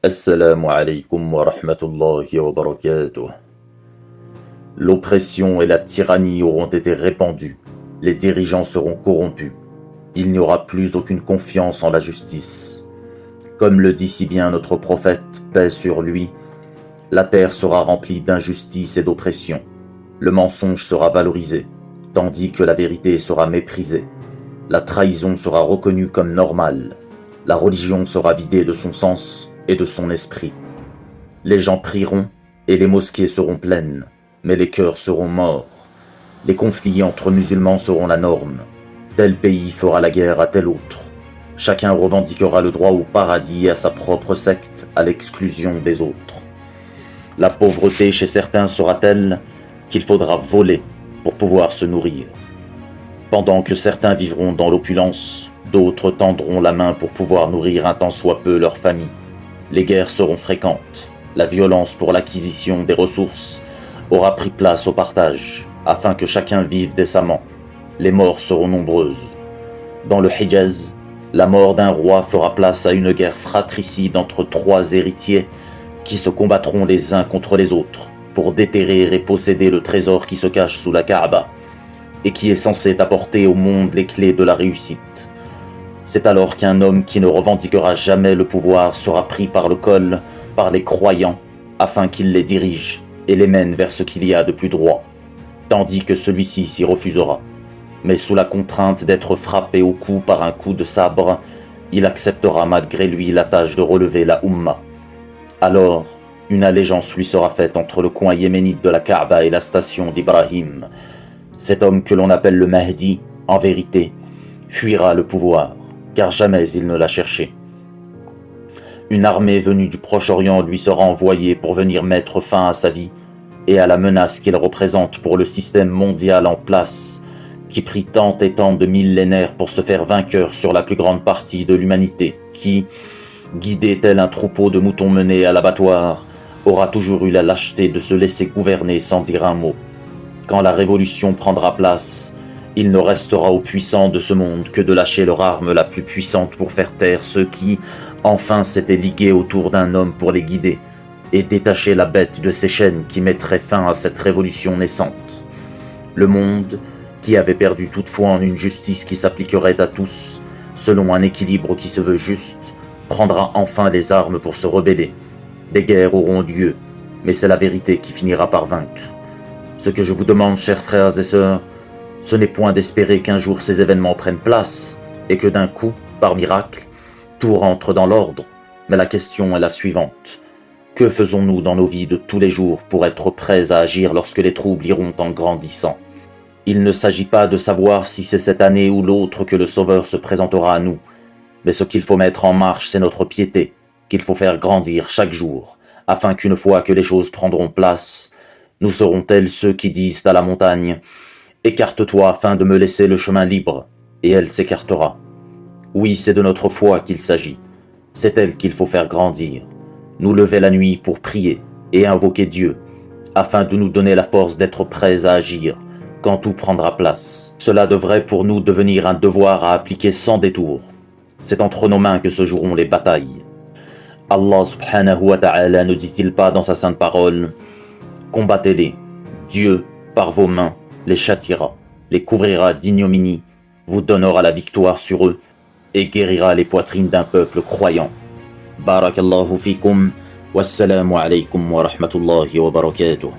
Assalamu alaikum wa rahmatullahi wa barakatuh. L'oppression et la tyrannie auront été répandues, les dirigeants seront corrompus, il n'y aura plus aucune confiance en la justice. Comme le dit si bien notre prophète, paix sur lui, la terre sera remplie d'injustice et d'oppression, le mensonge sera valorisé, tandis que la vérité sera méprisée, la trahison sera reconnue comme normale, la religion sera vidée de son sens et de son esprit. Les gens prieront et les mosquées seront pleines, mais les cœurs seront morts. Les conflits entre musulmans seront la norme. Tel pays fera la guerre à tel autre. Chacun revendiquera le droit au paradis et à sa propre secte, à l'exclusion des autres. La pauvreté chez certains sera telle qu'il faudra voler pour pouvoir se nourrir. Pendant que certains vivront dans l'opulence, d'autres tendront la main pour pouvoir nourrir un tant soit peu leur famille. Les guerres seront fréquentes, la violence pour l'acquisition des ressources aura pris place au partage, afin que chacun vive décemment. Les morts seront nombreuses. Dans le Hijaz, la mort d'un roi fera place à une guerre fratricide entre trois héritiers qui se combattront les uns contre les autres pour déterrer et posséder le trésor qui se cache sous la Kaaba et qui est censé apporter au monde les clés de la réussite. C'est alors qu'un homme qui ne revendiquera jamais le pouvoir sera pris par le col, par les croyants, afin qu'il les dirige et les mène vers ce qu'il y a de plus droit, tandis que celui-ci s'y refusera. Mais sous la contrainte d'être frappé au cou par un coup de sabre, il acceptera malgré lui la tâche de relever la Ummah. Alors, une allégeance lui sera faite entre le coin yéménite de la Kaaba et la station d'Ibrahim. Cet homme que l'on appelle le Mahdi, en vérité, fuira le pouvoir, car jamais il ne l'a cherché. Une armée venue du Proche-Orient lui sera envoyée pour venir mettre fin à sa vie et à la menace qu'il représente pour le système mondial en place, qui prit tant et tant de millénaires pour se faire vainqueur sur la plus grande partie de l'humanité, qui, guidé tel un troupeau de moutons menés à l'abattoir, aura toujours eu la lâcheté de se laisser gouverner sans dire un mot. Quand la révolution prendra place, il ne restera aux puissants de ce monde que de lâcher leur arme la plus puissante pour faire taire ceux qui, enfin, s'étaient ligués autour d'un homme pour les guider, et détacher la bête de ses chaînes qui mettrait fin à cette révolution naissante. Le monde, qui avait perdu toute foi en une justice qui s'appliquerait à tous, selon un équilibre qui se veut juste, prendra enfin les armes pour se rebeller. Des guerres auront lieu, mais c'est la vérité qui finira par vaincre. Ce que je vous demande, chers frères et sœurs, ce n'est point d'espérer qu'un jour ces événements prennent place et que d'un coup, par miracle, tout rentre dans l'ordre. Mais la question est la suivante. Que faisons-nous dans nos vies de tous les jours pour être prêts à agir lorsque les troubles iront en grandissant? Il ne s'agit pas de savoir si c'est cette année ou l'autre que le Sauveur se présentera à nous, mais ce qu'il faut mettre en marche, c'est notre piété, qu'il faut faire grandir chaque jour, afin qu'une fois que les choses prendront place, nous serons tels ceux qui disent à la montagne « Écarte-toi afin de me laisser le chemin libre », et elle s'écartera. Oui, c'est de notre foi qu'il s'agit. C'est elle qu'il faut faire grandir. Nous lever la nuit pour prier et invoquer Dieu, afin de nous donner la force d'être prêts à agir quand tout prendra place. Cela devrait pour nous devenir un devoir à appliquer sans détour. C'est entre nos mains que se joueront les batailles. Allah subhanahu wa ta'ala ne dit-il pas dans sa sainte parole « Combattez-les, Dieu, par vos mains, les châtiera, les couvrira d'ignominie, vous donnera la victoire sur eux et guérira les poitrines d'un peuple croyant. Barakallahu fikum, wassalamu alaykum wa rahmatullahi wa barakatuh.